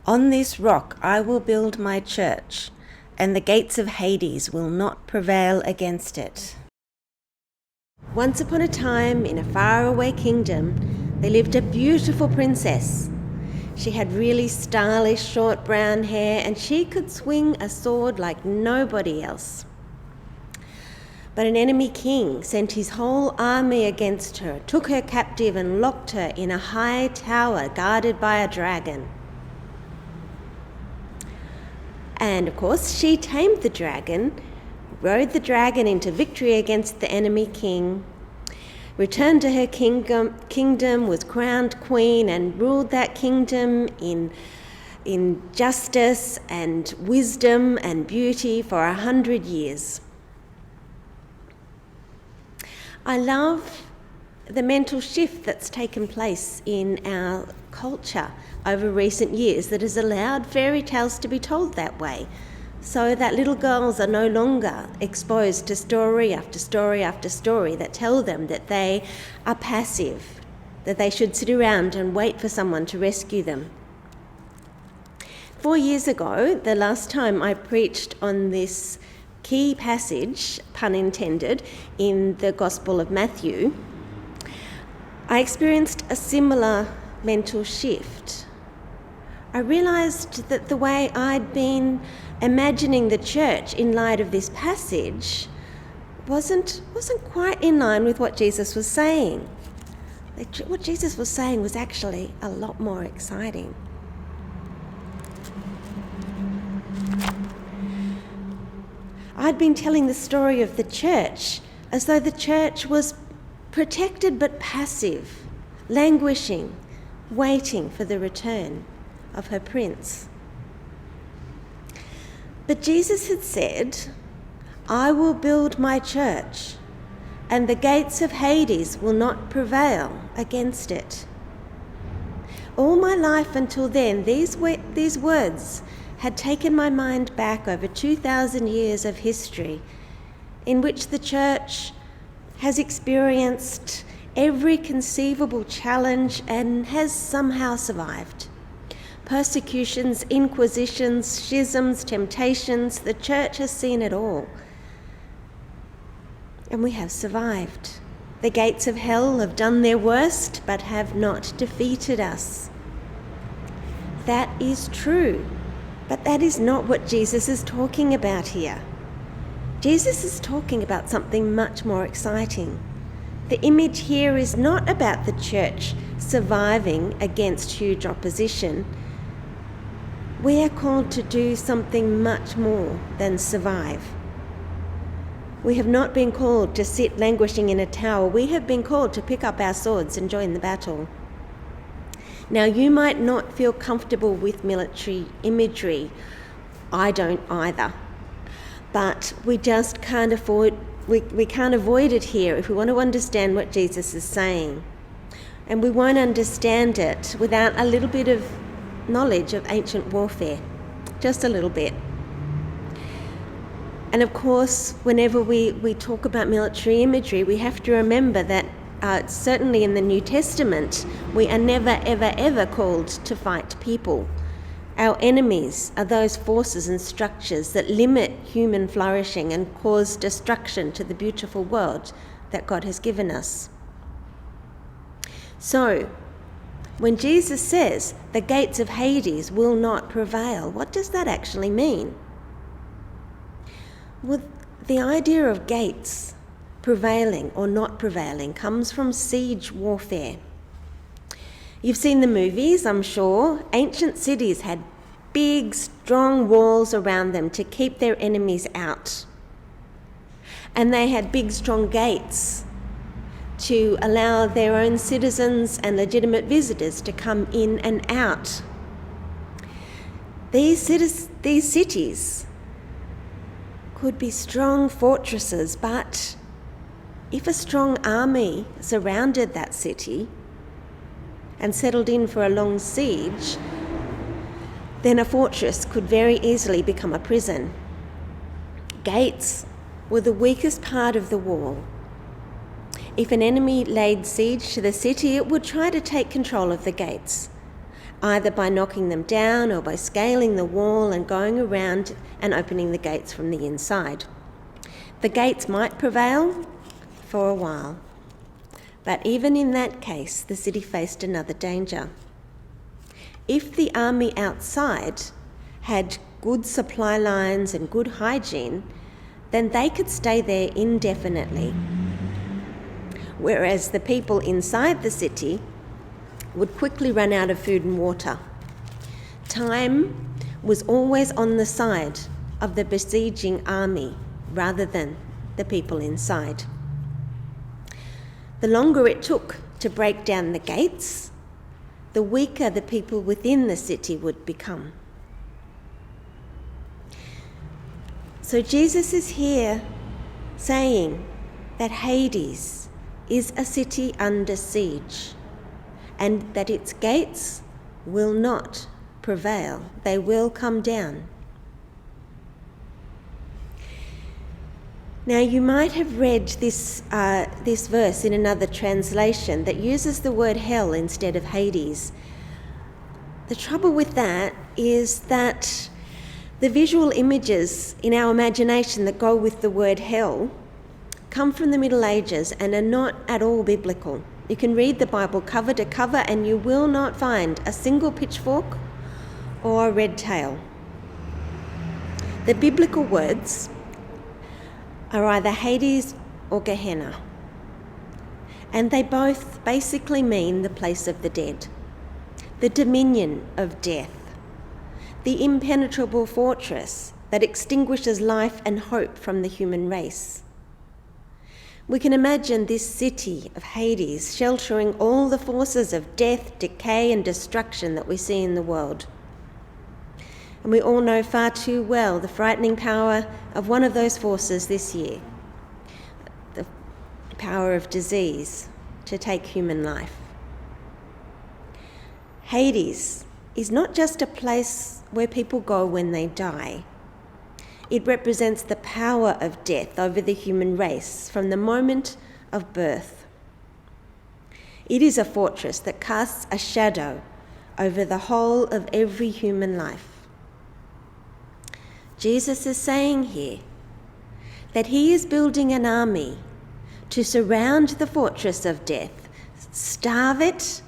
On this rock I will build my church, and the gates of Hades will not prevail against it. Once upon a time, in a faraway kingdom, there lived a beautiful princess. She had really stylish short brown hair, and she could swing a sword like nobody else. But an enemy king sent his whole army against her, took her captive and locked her in a high tower guarded by a dragon. And of course, she tamed the dragon, rode the dragon into victory against the enemy king, returned to her kingdom, was crowned queen, and ruled that kingdom in justice and wisdom and beauty for 100 years. I love the mental shift that's taken place in our culture over recent years that has allowed fairy tales to be told that way, so that little girls are no longer exposed to story after story after story that tell them that they are passive, that they should sit around and wait for someone to rescue them. 4 years ago, the last time I preached on this key passage, pun intended, in the Gospel of Matthew, I experienced a similar mental shift. I realised that the way I'd been imagining the church in light of this passage wasn't quite in line with what Jesus was saying. What Jesus was saying was actually a lot more exciting. I'd been telling the story of the church as though the church was protected but passive, languishing, waiting for the return of her prince. But Jesus had said, "I will build my church, and the gates of Hades will not prevail against it." All my life until then, these words had taken my mind back over 2,000 years of history in which the church has experienced every conceivable challenge and has somehow survived. Persecutions, inquisitions, schisms, temptations, the church has seen it all. And we have survived. The gates of hell have done their worst, but have not defeated us. That is true, but that is not what Jesus is talking about here. Jesus is talking about something much more exciting. The image here is not about the church surviving against huge opposition. We are called to do something much more than survive. We have not been called to sit languishing in a tower. We have been called to pick up our swords and join the battle. Now, you might not feel comfortable with military imagery. I don't either. But we just can't avoid it here if we want to understand what Jesus is saying. And we won't understand it without a little bit of knowledge of ancient warfare, just a little bit. And of course, whenever we talk about military imagery, we have to remember that certainly in the New Testament, we are never, ever, ever called to fight people. Our enemies are those forces and structures that limit human flourishing and cause destruction to the beautiful world that God has given us. So, when Jesus says the gates of Hades will not prevail, what does that actually mean? Well, the idea of gates prevailing or not prevailing comes from siege warfare. You've seen the movies, I'm sure. Ancient cities had big, strong walls around them to keep their enemies out. And they had big, strong gates to allow their own citizens and legitimate visitors to come in and out. These cities could be strong fortresses, but if a strong army surrounded that city and settled in for a long siege, then a fortress could very easily become a prison. Gates were the weakest part of the wall. If an enemy laid siege to the city, it would try to take control of the gates. either by knocking them down or by scaling the wall and going around and opening the gates from the inside. The gates might prevail for a while, but even in that case, the city faced another danger. If the army outside had good supply lines and good hygiene, then they could stay there indefinitely, whereas the people inside the city would quickly run out of food and water. Time was always on the side of the besieging army rather than the people inside. The longer it took to break down the gates, the weaker the people within the city would become. So Jesus is here saying that Hades is a city under siege and that its gates will not prevail. They will come down. Now, you might have read this verse in another translation that uses the word hell instead of Hades. The trouble with that is that the visual images in our imagination that go with the word hell come from the Middle Ages and are not at all biblical. You can read the Bible cover to cover and you will not find a single pitchfork or a red tail. The biblical words are either Hades or Gehenna, and they both basically mean the place of the dead, the dominion of death, the impenetrable fortress that extinguishes life and hope from the human race. We can imagine this city of Hades sheltering all the forces of death, decay, and destruction that we see in the world. And we all know far too well the frightening power of one of those forces this year, the power of disease to take human life. Hades is not just a place where people go when they die. It represents the power of death over the human race from the moment of birth. It is a fortress that casts a shadow over the whole of every human life. Jesus is saying here that he is building an army to surround the fortress of death, starve it,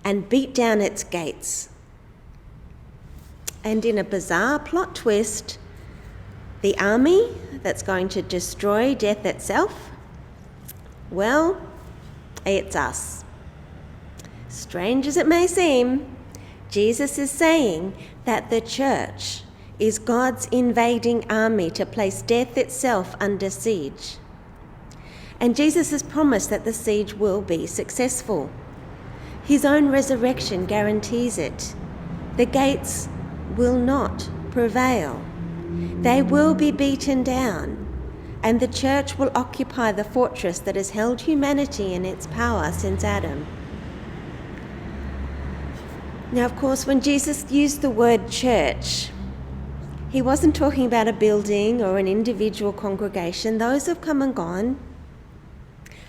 and beat down its gates. And in a bizarre plot twist, the army that's going to destroy death itself, well, it's us. Strange as it may seem, Jesus is saying that the church is God's invading army to place death itself under siege. And Jesus has promised that the siege will be successful. His own resurrection guarantees it. The gates will not prevail. They will be beaten down, and the church will occupy the fortress that has held humanity in its power since Adam. Now, of course, when Jesus used the word church, he wasn't talking about a building or an individual congregation. Those have come and gone.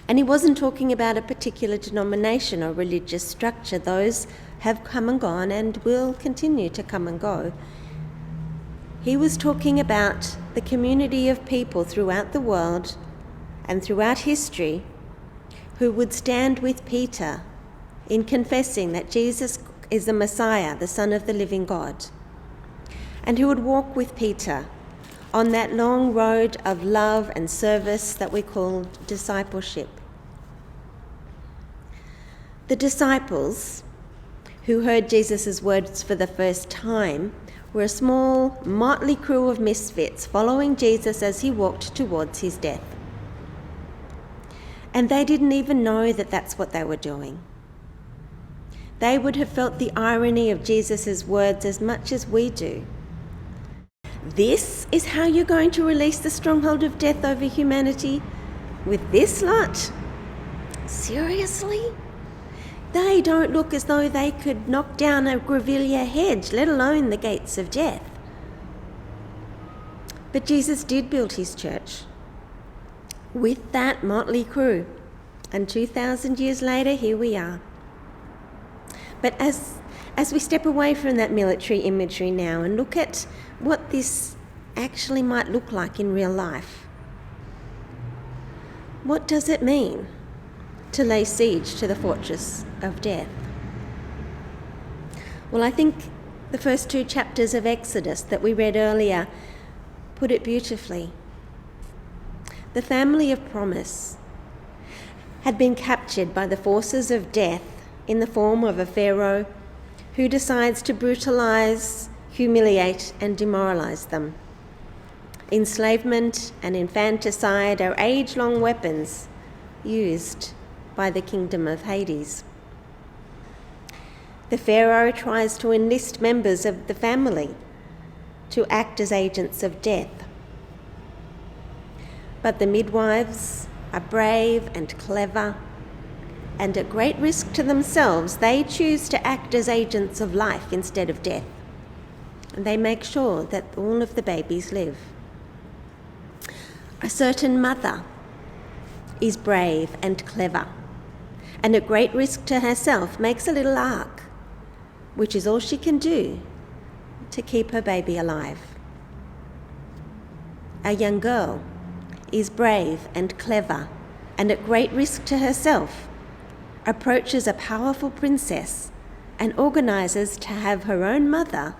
And he wasn't talking about a particular denomination or religious structure. Those have come and gone and will continue to come and go. He was talking about the community of people throughout the world and throughout history who would stand with Peter in confessing that Jesus is the Messiah, the Son of the living God, and who would walk with Peter on that long road of love and service that we call discipleship. The disciples who heard Jesus' words for the first time were a small, motley crew of misfits following Jesus as he walked towards his death. And they didn't even know that that's what they were doing. They would have felt the irony of Jesus' words as much as we do. This is how you're going to release the stronghold of death over humanity? With this lot? Seriously? They don't look as though they could knock down a grevillea hedge, let alone the gates of death. But Jesus did build his church with that motley crew. And 2,000 years later, here we are. But as as we step away from that military imagery now and look at what this actually might look like in real life, what does it mean to lay siege to the fortress of death? Well, I think the first 2 chapters of Exodus that we read earlier put it beautifully. The family of promise had been captured by the forces of death in the form of a Pharaoh who decides to brutalize, humiliate, and demoralize them. Enslavement and infanticide are age-long weapons used by the kingdom of Hades. The Pharaoh tries to enlist members of the family to act as agents of death. But the midwives are brave and clever, and at great risk to themselves, they choose to act as agents of life instead of death. And they make sure that all of the babies live. A certain mother is brave and clever, and at great risk to herself makes a little ark, which is all she can do to keep her baby alive. A young girl is brave and clever, and at great risk to herself approaches a powerful princess and organises to have her own mother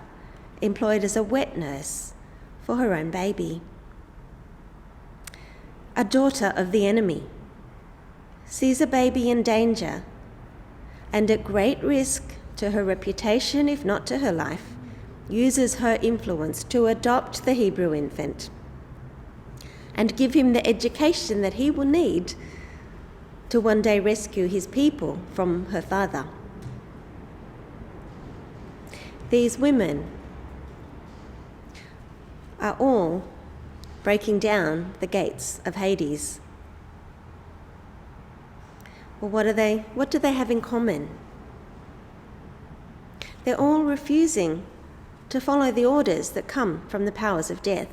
employed as a wet nurse for her own baby. A daughter of the enemy sees a baby in danger and at great risk to her reputation, if not to her life, uses her influence to adopt the Hebrew infant and give him the education that he will need to one day rescue his people from her father. These women are all breaking down the gates of Hades. Well, what do they have in common? They're all refusing to follow the orders that come from the powers of death.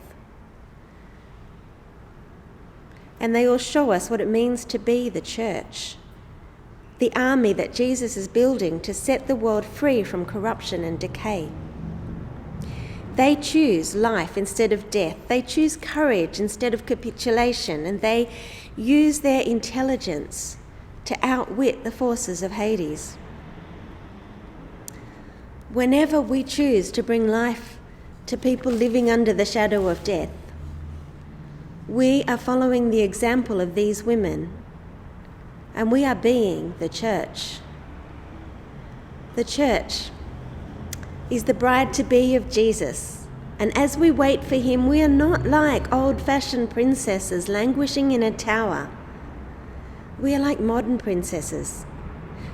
And they all show us what it means to be the church, the army that Jesus is building to set the world free from corruption and decay. They choose life instead of death. They choose courage instead of capitulation, and they use their intelligence to outwit the forces of Hades. Whenever we choose to bring life to people living under the shadow of death, we are following the example of these women, and we are being the church. The church is the bride-to-be of Jesus, and as we wait for him, we are not like old-fashioned princesses languishing in a tower. We are like modern princesses,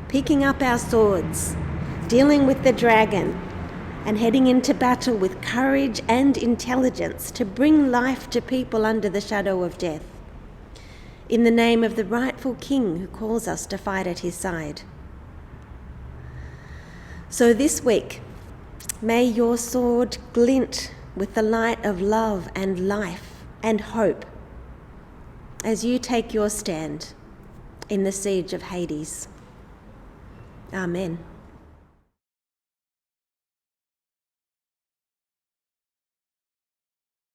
picking up our swords, dealing with the dragon, and heading into battle with courage and intelligence to bring life to people under the shadow of death, in the name of the rightful King who calls us to fight at his side. So this week, may your sword glint with the light of love and life and hope as you take your stand in the siege of Hades. Amen.